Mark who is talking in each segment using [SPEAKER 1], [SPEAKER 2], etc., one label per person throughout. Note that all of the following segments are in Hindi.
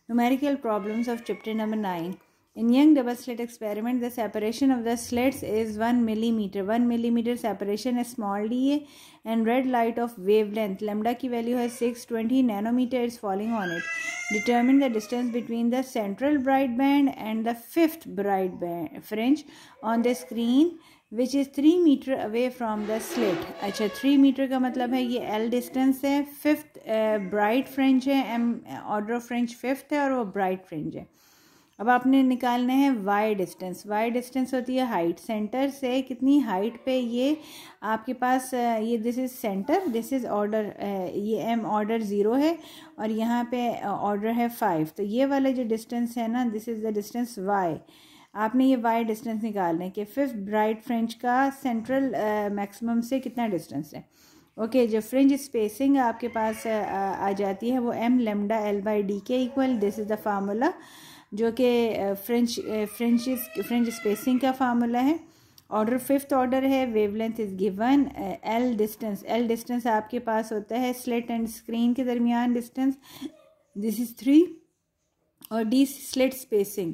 [SPEAKER 1] Numerical problems of chapter number 9. In young double slit experiment, the separation of the slits is 1 millimeter. 1 millimeter separation is small d and red light of wavelength lambda की value है 620 nanometer is falling on it. Determine the distance between the central bright band and the fifth bright band fringe on the screen which is 3 meter away from the slit. अच्छा 3 मीटर का मतलब है ये L डिस्टेंस है, फिफ्थ ब्राइट फ्रिंज है, M order of fringe fifth है और वो ब्राइट फ्रिंज है. अब आपने निकालना है y डिस्टेंस. y डिस्टेंस होती है हाइट, सेंटर से कितनी हाइट पे ये आपके पास ये this is centre, this is order, ये m ऑर्डर 0 है और यहाँ पे ऑर्डर है 5. तो ये वाला जो डिस्टेंस है ना, this is the distance y. आपने ये y डिस्टेंस निकालना है कि फिफ्थ ब्राइट फ्रिंज का सेंट्रल मैक्सिमम से कितना डिस्टेंस है. ओके जो फ्रिंज स्पेसिंग आपके पास आ जाती है वो m lambda l by D के equal. This is the formula जो कि फ्रिंज स्पेसिंग का फार्मूला है. ऑर्डर फिफ्थ ऑर्डर है, wavelength is given. L distance आपके पास होता है स्लिट एंड स्क्रीन के दरमियान डिस्टेंस, दिस इज़ 3. और डी स्लिट स्पेसिंग,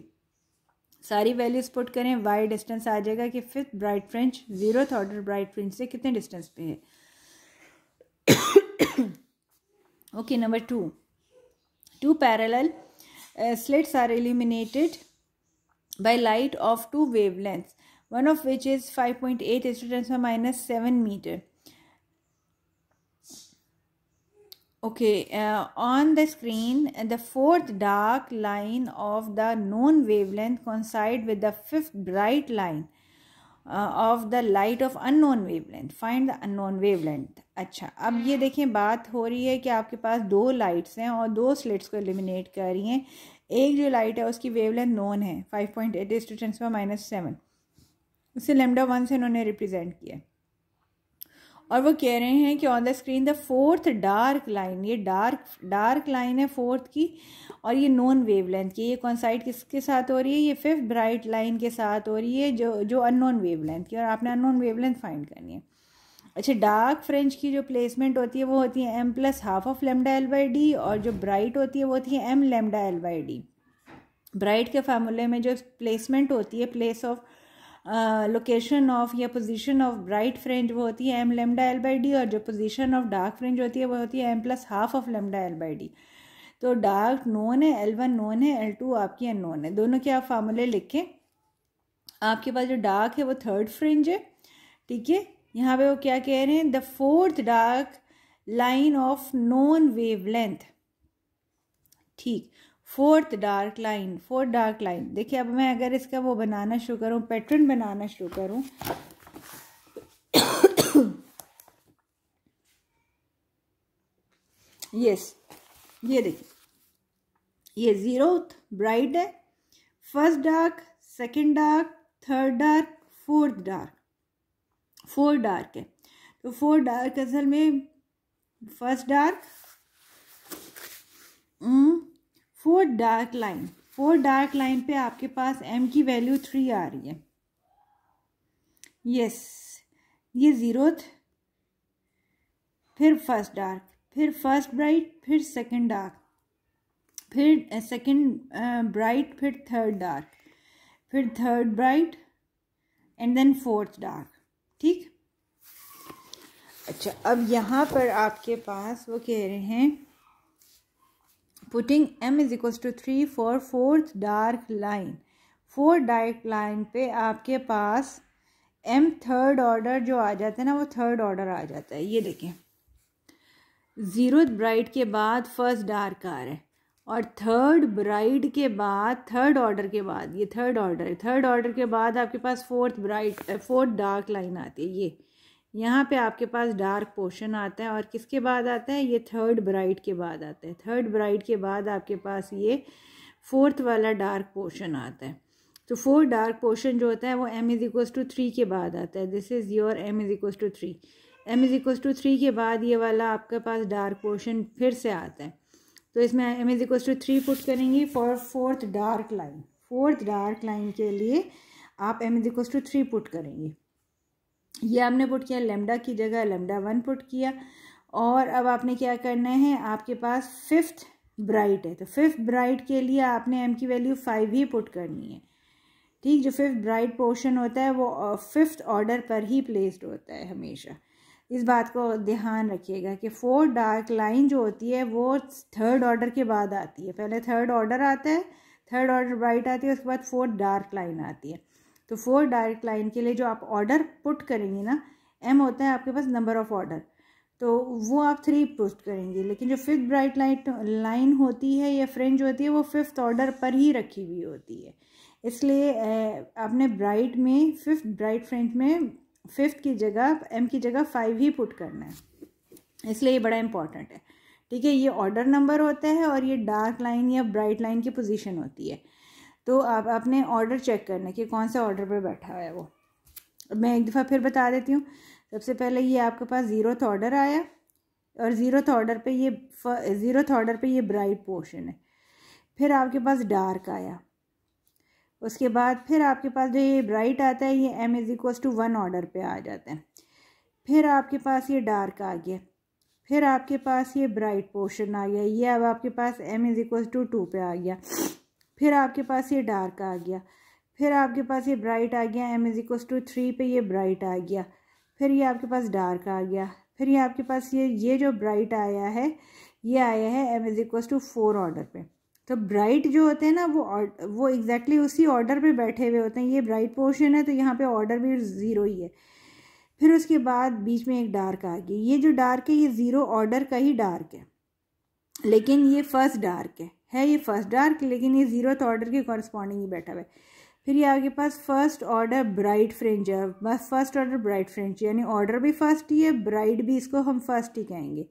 [SPEAKER 1] सारी वैल्यूज पुट करें, वाई डिस्टेंस आ जाएगा कि fifth bright fringe zeroth order bright fringe से कितने डिस्टेंस पे है. Okay number 2. Two parallel slits are illuminated by light of two wavelengths, one of which is 5.8 is to 10 to minus 7 meter. Okay, on the screen, the fourth dark line of the known wavelength coincide with the fifth bright line of the light of unknown wavelength. Find the unknown wavelength. अच्छा अब ये देखें, बात हो रही है कि आपके पास दो लाइट्स हैं और दो स्लिट्स को एलिमिनेट कर रही हैं. एक जो लाइट है उसकी वेवलेंथ नोन है 5.8 is to 10 to minus 7, उसे लेमडा 1 से उन्होंने रिप्रेजेंट किया. और वो कह रहे हैं कि on the screen the fourth dark line, ये डार्क लाइन है फोर्थ की और ये नॉन वेवलेंथ की, ये कॉन्साइड किसके साथ हो रही है, ये फिफ्थ ब्राइट लाइन के साथ हो रही है जो अननोन वेवलेंथ की, और आपने अननोन वेवलेंथ फाइंड करनी है. अच्छा डार्क फ्रिंज की जो प्लेसमेंट होती है वो होती है m plus half of lambda l by D, और जो ब्राइट होती है वो होती है m lambda l by D. Bright के फार्मूले में जो प्लेसमेंट होती है, प्लेस ऑफ लोकेशन ऑफ या पोजीशन ऑफ ब्राइट फ्रिंज वो होती है m lambda l by D, और जो पोजीशन ऑफ डार्क फ्रिंज होती है वो होती है m plus half of lambda l by D. तो डार्क नोन है, L1 नोन है, L2 आपकी अननोन है. दोनों के आप फार्मूले लिखें. आपके पास जो डार्क है वो थर्ड फ्रिंज है, ठीक है. यहाँ पे वो क्या कह रहे हैं, the fourth dark line of non wavelength, ठीक. फोर्थ डार्क लाइन देखिए. अब मैं अगर इसका वो बनाना शुरू करूँ, पैटर्न बनाना शुरू करूँ, यस ये देखिए, ये जीरोथ ब्राइट है, first dark, second dark, third dark, fourth dark. Four dark है. तो फोर डार्क असल में first dark, four dark line पे आपके पास m की वैल्यू 3 आ रही है. यस ये जीरोथ, फिर फर्स्ट डार्क, फिर फर्स्ट ब्राइट, फिर सेकंड डार्क, फिर सेकंड ब्राइट, फिर थर्ड डार्क, फिर third bright and then fourth dark, ठीक. अच्छा अब यहाँ पर आपके पास वो कह रहे हैं putting m is equal to 3 for fourth dark line. Fourth dark line पे आपके पास m थर्ड ऑर्डर जो आ जाता है ना, वो थर्ड ऑर्डर आ जाता है. ये देखें, जीरो ब्राइट के बाद फर्स्ट डार्क आ रहा है और थर्ड ब्राइट के बाद थर्ड ऑर्डर के बाद ये थर्ड ऑर्डर है. थर्ड ऑर्डर के बाद आपके पास फोर्थ डार्क लाइन आती है. ये यहाँ पे आपके पास डार्क पोर्शन आता है और किसके बाद आता है, ये थर्ड ब्राइट के बाद आता है. थर्ड ब्राइट के बाद आपके पास ये फोर्थ वाला डार्क पोर्शन आता है. तो फोर्थ डार्क पोर्शन जो होता है वो m इज इक्वल टू 3 के बाद आता है. This is your m is equal to 3. m is equal to 3 के बाद ये वाला आपके पास डार्क पोर्शन फिर से आता है. तो इसमें m is equal to 3 put करेंगे for fourth dark line. Fourth dark line के लिए आप m is equal to 3 put करेंगे. ये आपने पुट किया, लेमडा की जगह लेमडा 1 पुट किया. और अब आपने क्या करना है, आपके पास फिफ्थ ब्राइट है, तो फिफ्थ ब्राइट के लिए आपने m की वैल्यू 5 ही पुट करनी है। ठीक, जो फिफ्थ ब्राइट पोर्शन होता है वो फिफ्थ ऑर्डर पर ही प्लेस्ड होता है हमेशा। इस बात को ध्यान रखिएगा कि फोर्थ डार्क लाइन जो होती है वो थर्ड ऑर्डर के बाद आती है। पहले थर्ड ऑर्डर आता है, थर्ड ऑर्डर ब्राइट आती है, उसके बाद फोर्थ डार्क लाइन आती है। तो फोर्थ डार्क लाइन के लिए जो आप ऑर्डर पुट करेंगे ना, m होता है आपके पास नंबर ऑफ ऑर्डर, तो वो आप 3 पुट करेंगे। लेकिन जो फिफ्थ ब्राइट लाइन होती है या फ्रिंज होती है वो फिफ्थ ऑर्डर पर ही रखी हुई होती है। इसलिए आपने ब्राइट में, फिफ्थ ब्राइट फ्रिंज में फिफ्थ की जगह m की जगह 5 ही पुट करना है, इसलिए ये बड़ा इंपॉर्टेंट है। ठीक है, ये ऑर्डर नंबर होता है और ये डार्क लाइन या ब्राइट लाइन की पोजीशन होती है। तो आप अपने ऑर्डर चेक करना कि कौन सा ऑर्डर पे बैठा हुआ है वो। मैं एक दफ़ा फिर बता देती हूँ। सबसे पहले ये आपके पास 0th ऑर्डर आया और 0th ऑर्डर पे ये ब्राइट पोर्शन है। फिर आपके पास डार्क आया, उसके बाद फिर आपके पास जो ये ब्राइट आता है ये m = 1 ऑर्डर पे आ जाता है। फिर आपके पास ये डार्क आ गया, फिर आपके पास ये ब्राइट पोर्शन आ गया, ये अब आपके पास m = 2 पे आ गया। फिर आपके पास ये डार्क आ गया, फिर आपके पास ये ब्राइट आ गया, m = 3 पे ये ब्राइट आ गया। फिर ये आपके पास डार्क आ गया, फिर ये आपके पास ये जो ब्राइट आया है ये आया है m = 4 ऑर्डर पे। तो ब्राइट जो होते हैं ना वो एग्जैक्टली उसी ऑर्डर पे बैठे हुए होते हैं। ये ब्राइट पोर्शन है तो यहाँ पे ऑर्डर भी 0 ही है। फिर उसके बाद बीच में एक डार्क आ गई, ये जो डार्क है ये 0 ऑर्डर का ही डार्क है, लेकिन ये फर्स्ट डार्क है ये फर्स्ट डार्क, लेकिन ये 0th ऑर्डर के कॉरस्पॉन्डिंग ही बैठा हुआ है। फिर ये आपके पास फर्स्ट ऑर्डर ब्राइट फ्रिंज है, बस फर्स्ट ऑर्डर ब्राइट फ्रिंज, यानी ऑर्डर भी फर्स्ट ही है, ब्राइट भी इसको हम फर्स्ट ही कहेंगे।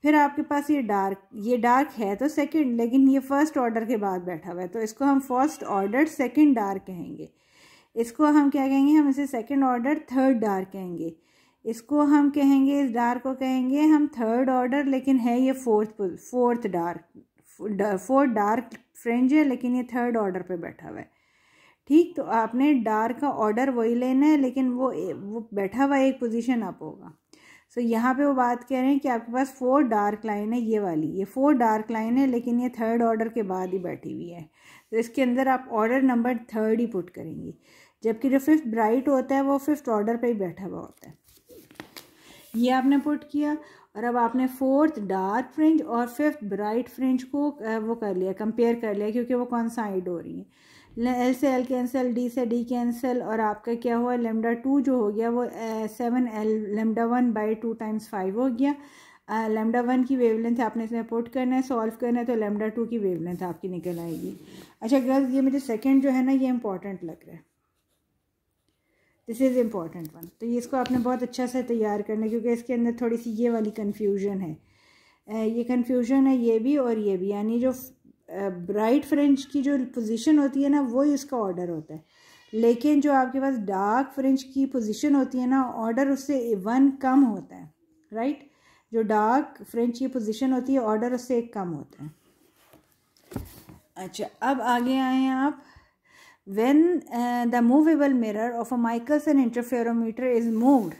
[SPEAKER 1] फिर आपके पास ये डार्क है तो सेकंड, लेकिन ये फर्स्ट ऑर्डर के बाद बैठा हुआ है, तो इसको हम फर्स्ट ऑर्डर सेकंड डार्क कहेंगे। इसको हम क्या कहेंगे, हम इसे सेकंड ऑर्डर थर्ड डार्क कहेंगे। इसको हम कहेंगे, इस डार्क को कहेंगे हम थर्ड ऑर्डर, लेकिन है ये फोर्थ डार्क फ्रिंज है, लेकिन ये थर्ड ऑर्डर पे बैठा हुआ है। ठीक, तो आपने डार्क का ऑर्डर वही लेना है, लेकिन वो बैठा हुआ एक पोजीशन अप होगा। सो यहाँ पे वो बात कह रहे हैं कि आपके पास 4 डार्क लाइन है, ये वाली, ये 4 डार्क लाइन है, लेकिन ये थर्ड ऑर्डर के बाद ही बैठी हुई है। तो इसके अंदर आप ऑर्डर नंबर 3 ही पुट करेंगे, जबकि जो फिफ्थ ब्राइट होता है वो फिफ्थ ऑर्डर पे ही बैठा हुआ होता है। ये आपने पुट किया और अब आपने फोर्थ डार्क फ्रिंज और फिफ्थ ब्राइट फ्रिंज को वो कर लिया, कंपेयर कर लिया, क्योंकि वो कॉन्साइड हो रही है। L से L कैंसिल, D से D कैंसिल, और आपका क्या हुआ, λ2 जो हो गया वो 7L λ1/2 × 5 हो गया। λ1 की वेवलेंथ आपने इसमें पुट करना है, सॉल्व करना है, तो λ2 की वेवलेंथ आपकी निकल आएगी। अच्छा गर्ल्स, ये मुझे सेकंड जो है ना ये इंपॉर्टेंट लग रहा है, दिस इज़ इम्पॉर्टेंट वन। तो ये इसको आपने बहुत अच्छा से तैयार करना है, क्योंकि इसके अंदर थोड़ी सी ये वाली कन्फ्यूजन है, ये कन्फ्यूजन है ये भी और ये भी, यानी जो ब्राइट फ्रिंज की जो पोजीशन होती है ना वही उसका ऑर्डर होता है, लेकिन जो आपके पास डार्क फ्रिंज की पोजीशन होती है ना ऑर्डर उससे 1 कम होता है, राइट। जो डार्क फ्रिंज की पोजीशन होती है ऑर्डर उससे 1 कम होता है। अच्छा, अब आगे आए आप। When the movable mirror of a Michelson interferometer is moved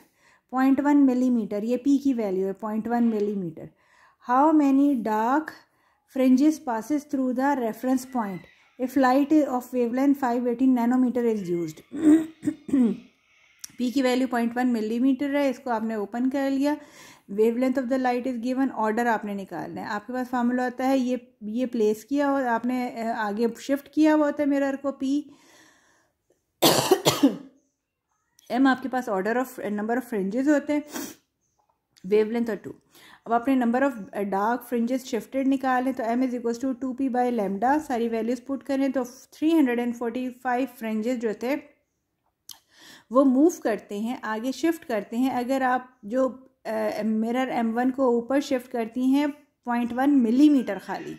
[SPEAKER 1] 0.1 millimeter, ये P की वैल्यू है 0.1 millimeter, how many dark fringes passes through the reference point if light of wavelength 580 nanometer is used? P की वैल्यू 0.1 millimeter है, इसको आपने ओपन कर लिया, wavelength of the light is given, order आपने निकालना है। आपके पास फार्मूला होता है, ये प्लेस किया और आपने आगे शिफ्ट किया हुआ होता है मिरर को, P M आपके पास नंबर ऑफ फ्रिंजेस होते हैं, वेवलेंथ और 2। अब आपने number of dark fringes shifted निकालें, तो M = 2p/λ, सारी वैल्यूज पुट करें तो 345 फ्रिंजेस जो थे वो मूव करते हैं, आगे शिफ्ट करते हैं। अगर आप जो मिरर M1 को ऊपर शिफ्ट करती हैं 0.1 मिलीमीटर, खाली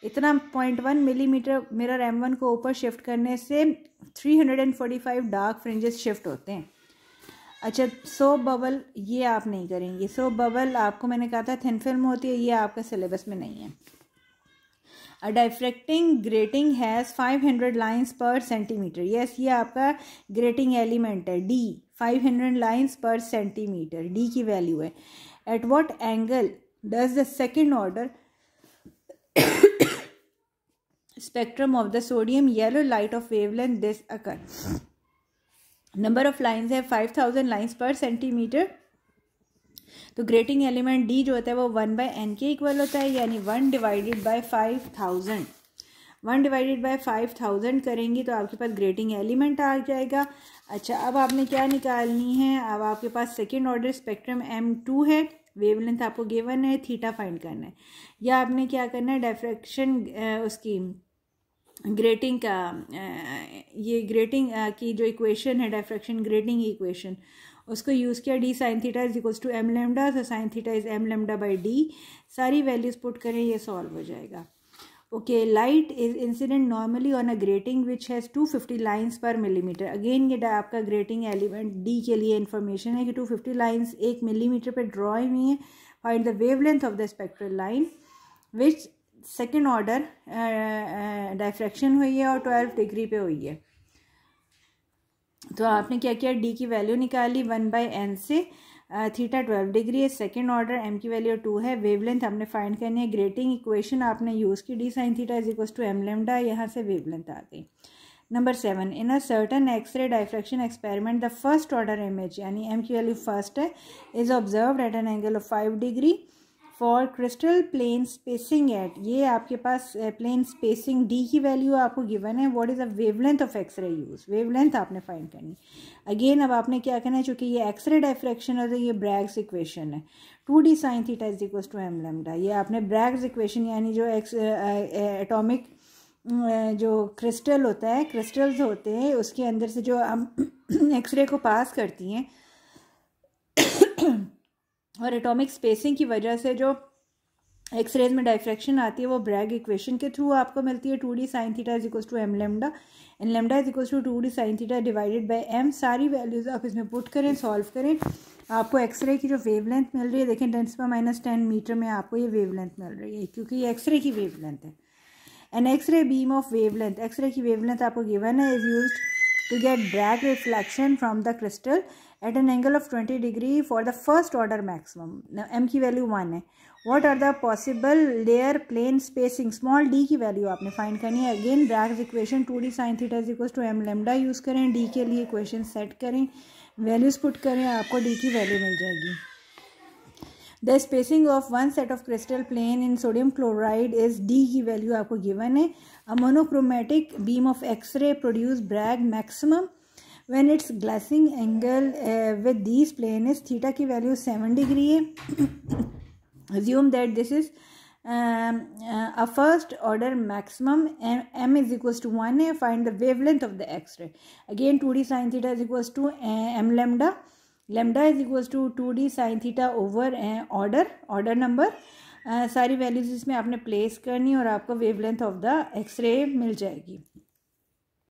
[SPEAKER 1] इतना 0.1 मिलीमीटर मिरर M1 को ऊपर शिफ्ट करने से 345 डार्क फ्रिंजेस शिफ्ट होते हैं। अच्छा, सोप बबल ये आप नहीं करेंगे, सोप बबल आपको मैंने कहा था थिन फिल्म होती है, ये आपका सिलेबस में नहीं है। अ डाइफ्रैक्टिंग ग्रेटिंग हैज़ 500 लाइन्स पर सेंटीमीटर, यस ये आपका ग्रेटिंग एलिमेंट है, D 500 लाइन्स पर सेंटीमीटर, D की वैल्यू है। At what angle does the second order spectrum of the sodium yellow light of wavelength this occur. Number of lines है 5000 lines per centimeter. तो ग्रेटिंग एलिमेंट डी जो होता है वो 1/n के इक्वल होता है, यानी 1 डिवाइडेड बाय 5000. 1 डिवाइडेड बाय 5000 करेंगे तो आपके पास ग्रेटिंग एलिमेंट आ जाएगा. अच्छा, अब आपने क्या निकालनी है, अब आपके पास सेकेंड ऑर्डर स्पेक्ट्रम M2 है, वेवलेंथ आपको गिवन है, थीटा फाइंड करना है. या आपने क्या करना है, डायफ्रैक्शन उसकी ग्रेटिंग का ये ग्रेटिंग की जो इक्वेशन है, डायफ्रैक्शन ग्रेटिंग इक्वेशन, उसको यूज़ किया. D sine theta is equals to M lambda, तो sine theta is M lambda by D. सारी वैल्यूज़ पुट करें, ये सॉल्व हो जाएगा. Okay, light is incident normally on a grating which has 250 lines per millimetre. Again ये आपका ग्रेटिंग एलिमेंट डी के लिए इन्फॉर्मेशन है कि 250 लाइन्स 1 मिलीमीटर पर ड्रॉ हुई हैं. Find the wavelength of the spectral line which second order diffraction हुई है और 12 डिग्री पे हुई है. तो आपने क्या किया, डी की वैल्यू निकाली 1/n से. थीटा 12 डिग्री है, सेकेंड ऑर्डर, एम की वैल्यू 2 है. वेवलेंथ आपने फाइंड करनी है. ग्रेटिंग इक्वेशन आपने यूज़ की, d sine theta is equals to M lambda, यहाँ से वेवलेंथ आ गई. Number 7, in a certain x-ray diffraction experiment the first order image, यानी एम की वैल्यू फर्स्ट है, is observed at an angle of 5 degree for crystal plane spacing at, ये आपके पास प्लेन स्पेसिंग डी की वैल्यू आपको गिवन है. What is the wavelength of x-ray use, wavelength आपने फाइंड करनी. अगेन अब आपने क्या करना है, चूँकि ये एक्सरे डायफ्रैक्शन है तो ये ब्रैग्स इक्वेशन है. 2d sine theta is equals to M lambda, ये आपने ब्रैग्स इक्वेशन यानी जो एटॉमिक जो क्रिस्टल होता है, क्रिस्टल्स होते हैं उसके अंदर से जो हम एक्सरे को पास करती हैं और एटॉमिक स्पेसिंग की वजह से जो एक्सरेज में डायफ्रैक्शन आती है वो ब्रैग इक्वेशन के थ्रू आपको मिलती है. 2d sine theta is equals to M lambda and lambda is equals to 2d sine theta divided by m. सारी वैल्यूज आप इसमें पुट करें, सॉल्व करें, आपको एक्सरे की जो वेवलेंथ मिल रही है, देखें 10⁻10 मीटर में आपको ये वेवलेंथ मिल रही है, क्योंकि ये एक्सरे की वेवलेंथ है. An x-ray beam of wavelength, x-ray की वेवलेंथ आपको गिवन है, is used to get Bragg reflection from the crystal at an angle of 20 degree for the first order maximum. Now m की वैल्यू 1 है. What are the possible layer plane spacing, small d की वैल्यू आपने फाइंड करनी है. Again Bragg's equation 2d sin theta is equals to m lambda use करें, d के लिए इक्वेशन सेट करें, वैल्यूज़ पुट करें, आपको d की वैल्यू मिल जाएगी. The spacing of one set of crystal plane in sodium chloride is d की वैल्यू आपको गिवन है. A monochromatic beam of X-ray produce Bragg maximum when its glassing angle with these plane is theta की वैल्यू 7 डिग्री है. Assume that this is a first order maximum and m is equals to 1 है. Find the wavelength of the X-ray. Again 2d sin theta is equals to m lambda. Lambda is equals to 2d sin theta over order number. सारी वैल्यूज इसमें आपने प्लेस करनी और आपको वेवलेंथ ऑफ द एक्सरे मिल जाएगी.